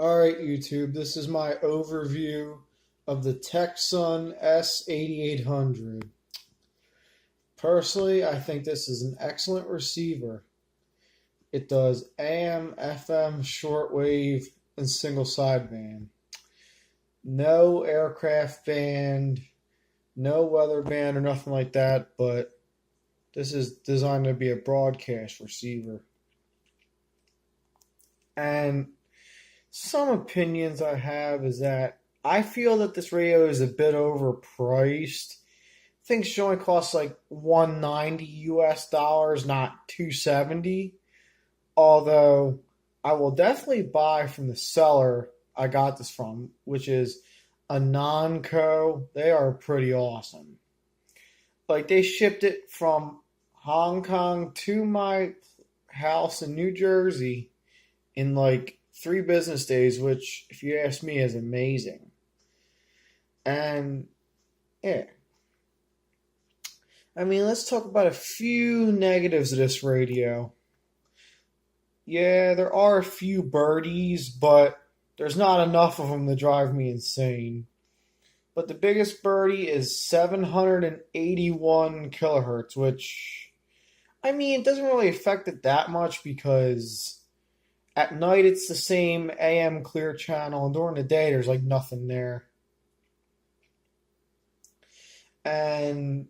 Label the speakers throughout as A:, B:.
A: Alright, YouTube, this is my overview of the Tecsun S-8800. Personally, I think this is an excellent receiver. It does AM, FM, shortwave, and single sideband. No aircraft band, no weather band, or nothing like that, but this is designed to be a broadcast receiver. And some opinions I have is that I feel that this radio is a bit overpriced. I think it should only cost like $190 US, not $270. Although I will definitely buy from the seller I got this from, which is a non-co. They are pretty awesome. Like they shipped it from Hong Kong to my house in New Jersey in like 3 business days, which, if you ask me, is amazing. And yeah, I mean, let's talk about a few negatives of this radio. Yeah, there are a few birdies, but there's not enough of them to drive me insane. But the biggest birdie is 781 kilohertz, which, I mean, it doesn't really affect it that much because at night it's the same AM clear channel, and during the day there's like nothing there. And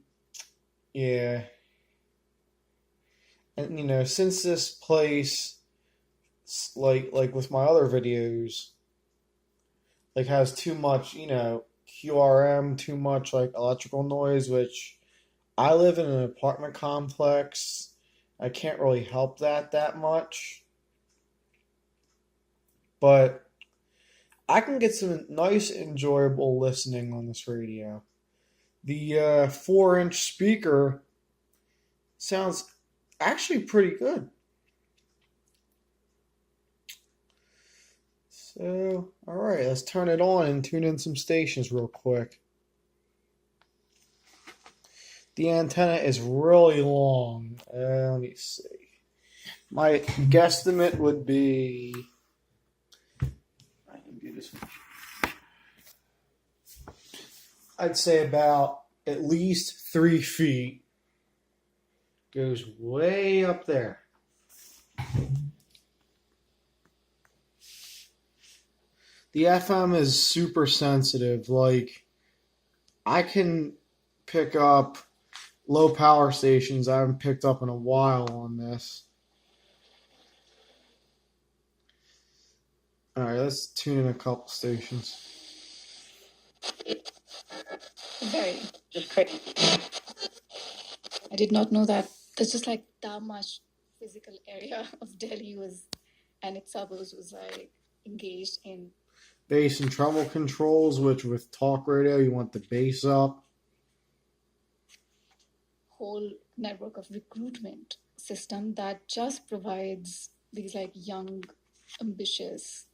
A: yeah, and since this place, like with my other videos, like has too much, QRM, too much like electrical noise, which I live in an apartment complex. I can't really help that much. But I can get some nice, enjoyable listening on this radio. The 4-inch speaker sounds actually pretty good. So, alright, let's turn it on and tune in some stations real quick. The antenna is really long. Let me see. My guesstimate would be... I'd say about at least 3 feet. Goes way up there. The FM is super sensitive. Like, I can pick up low power stations I haven't picked up in a while on this. Alright, let's tune in a couple stations.
B: Very, just crazy. I did not know that there's just like that much physical area of Delhi and its suburbs was like engaged in
A: bass and treble controls, which with talk radio you want the bass up.
B: Whole network of recruitment system that just provides these like young, ambitious.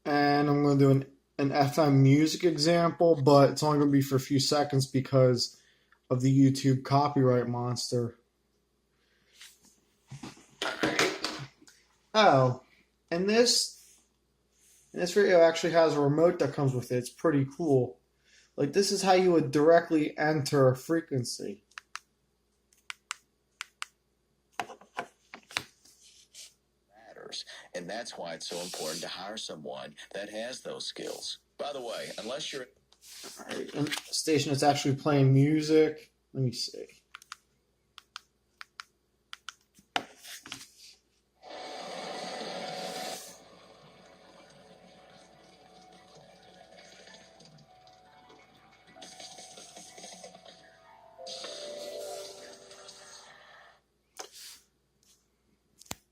A: And I'm going to do an FM music example, but it's only going to be for a few seconds because of the YouTube copyright monster. Oh, and this radio actually has a remote that comes with it. It's pretty cool. Like, this is how you would directly enter a frequency.
C: And that's why it's so important to hire someone that has those skills. By the way, unless you're...
A: Alright, and a station that's actually playing music. Let me see.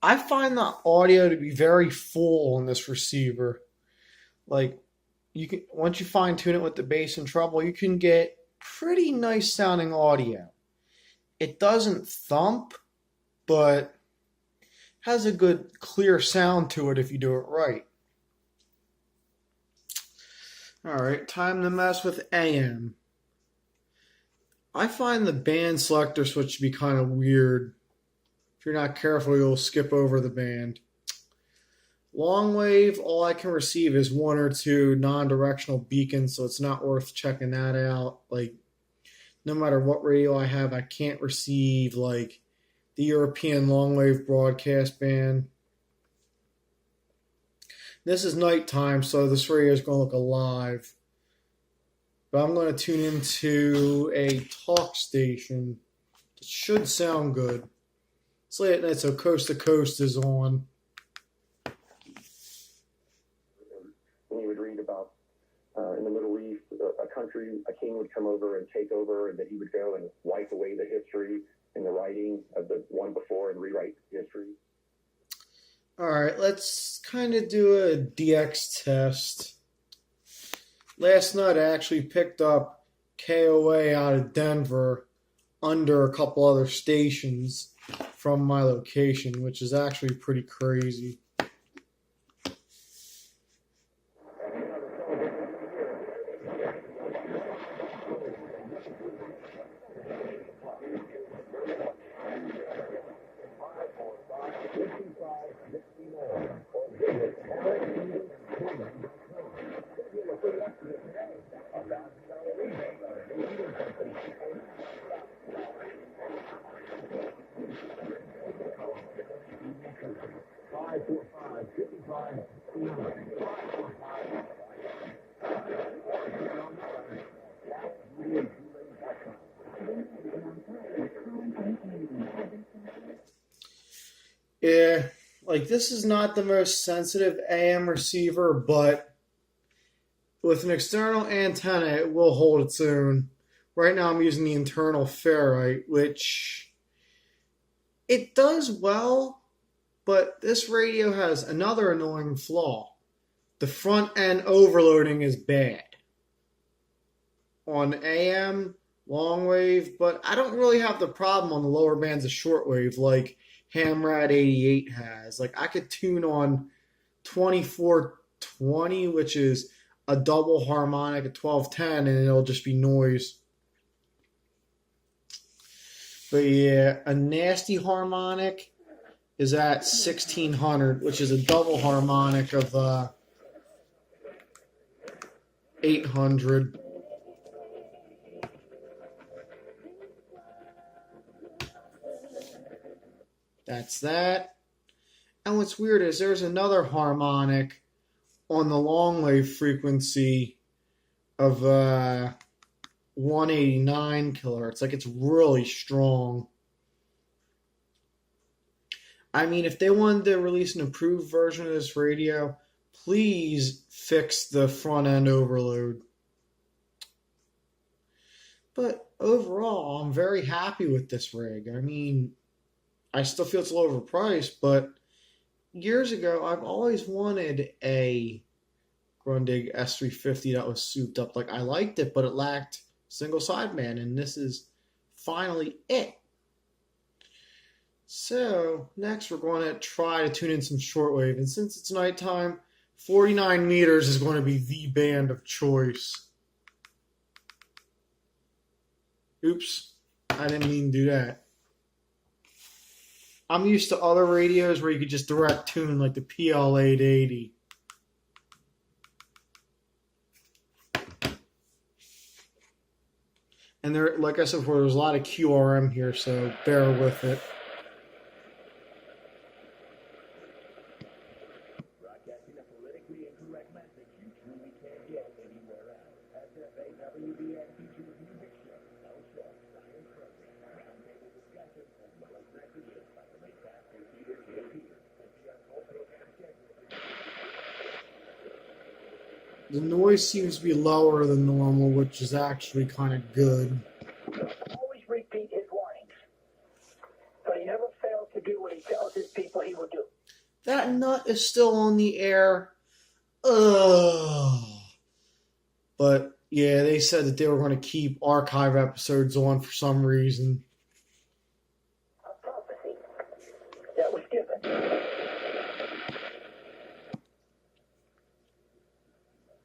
A: I find the audio to be very full on this receiver. Like, you can, once you fine tune it with the bass and treble, you can get pretty nice sounding audio. It doesn't thump, but has a good clear sound to it if you do it right. Alright, time to mess with AM. I find the band selector switch to be kind of weird. If you're not careful, you'll skip over the band. Long wave, all I can receive is one or two non-directional beacons, so it's not worth checking that out. Like, no matter what radio I have, I can't receive, like, the European long wave broadcast band. This is nighttime, so this radio is going to look alive. But I'm going to tune into a talk station. It should sound good. It's late at night, so Coast to Coast is on.
D: When you would read about in the Middle East, a king would come over and take over, and that he would go and wipe away the history and the writing of the one before and rewrite history.
A: All right, let's kind of do a DX test. Last night I actually picked up KOA out of Denver under a couple other stations from my location, which is actually pretty crazy. Yeah, like this is not the most sensitive AM receiver, but with an external antenna, it will hold its own. Right now I'm using the internal ferrite, which it does well, but this radio has another annoying flaw. The front end overloading is bad on AM, long wave, but I don't really have the problem on the lower bands of shortwave like Hamrad 88 has. Like I could tune on 2420, which is a double harmonic at 1210, and it'll just be noise. But yeah, a nasty harmonic is at 1600, which is a double harmonic of 800. That's that. And what's weird is there's another harmonic on the long wave frequency of 189 kilohertz. Like it's really strong. I mean, if they wanted to release an improved version of this radio, please fix the front end overload. But overall, I'm very happy with this rig. I mean, I still feel it's a little overpriced, but years ago, I've always wanted a Grundig S350 that was souped up. Like, I liked it, but it lacked single sideband, and this is finally it. So, next we're going to try to tune in some shortwave, and since it's nighttime, 49 meters is going to be the band of choice. Oops, I didn't mean to do that. I'm used to other radios where you could just direct tune like the PL880. And there, like I said before, there's a lot of QRM here, so bear with it.
E: Broadcasting a politically incorrect message you truly can't get anywhere else. S-8800 features music show, health show, science program, roundtable discussion, and most messages by the late pastor Peter J. Peters.
A: The noise seems to be lower than normal, which is actually kind of good.
E: Always repeat his warnings, but he never fails to do what he tells his people he will do.
A: That nut is still on the air. Ugh. But yeah, they said that they were going to keep archive episodes on for some reason.
E: A prophecy that was given.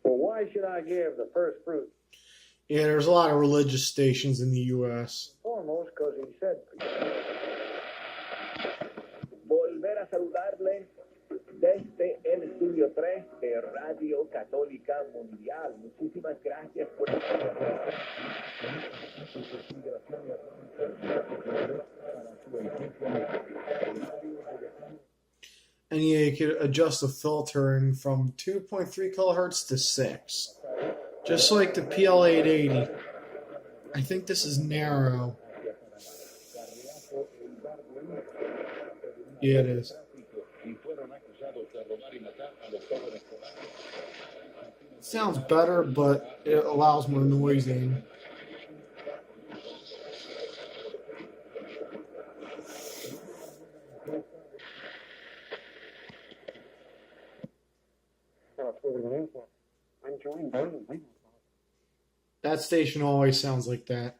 F: Well, why should I give the first fruit?
A: Yeah, there's a lot of religious stations in the U.S.
F: Foremost, because he said,
E: Volver a saludarle desde el de Radio Católica Mundial. Muchísimas gracias por...
A: And yeah, you could adjust the filtering from 2.3 kilohertz to 6. Just like the PL880. I think this is narrow. Yeah, it is. It sounds better, but it allows more noise in. That station always sounds like that.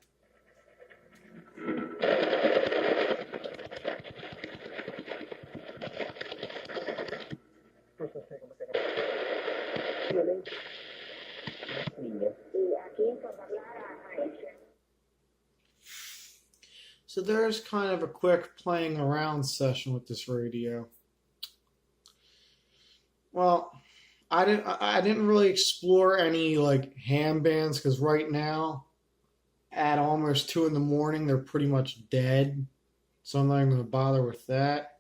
A: So there's kind of a quick playing around session with this radio. Well, I didn't really explore any like ham bands because right now at almost 2 in the morning they're pretty much dead. So I'm not even going to bother with that.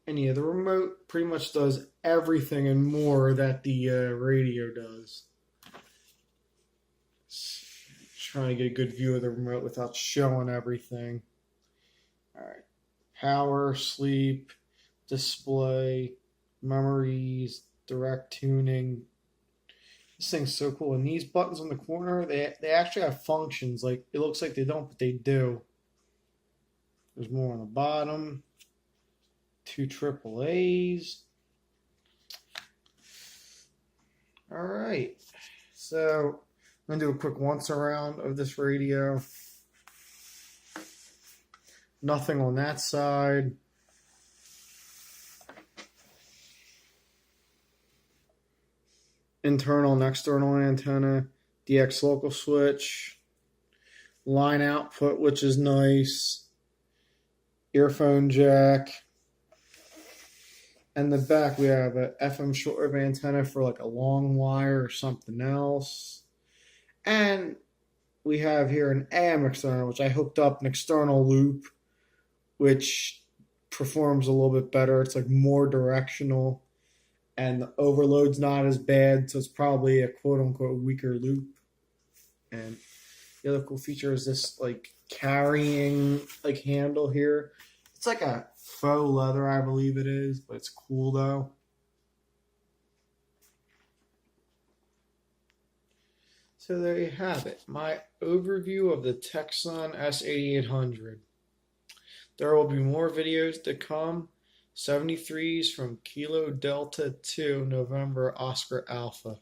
A: And yeah, the remote pretty much does everything and more that the radio does. Trying to get a good view of the remote without showing everything. Alright. Power, sleep, display, memories, direct tuning. This thing's so cool. And these buttons on the corner, they actually have functions. Like, it looks like they don't, but they do. There's more on the bottom. 2 AAAs. Alright. So, I'm going to do a quick once around of this radio. Nothing on that side. Internal and external antenna. DX local switch. Line output, which is nice. Earphone jack. And the back we have a FM shortwave antenna for like a long wire or something else. And we have here an AM external, which I hooked up an external loop, which performs a little bit better. It's like more directional, and the overload's not as bad, so it's probably a quote-unquote weaker loop. And the other cool feature is this like carrying like handle here. It's like a faux leather, I believe it is, but it's cool though. So there you have it, my overview of the Tecsun S-8800. There will be more videos to come. 73s from Kilo Delta 2 November Oscar Alpha.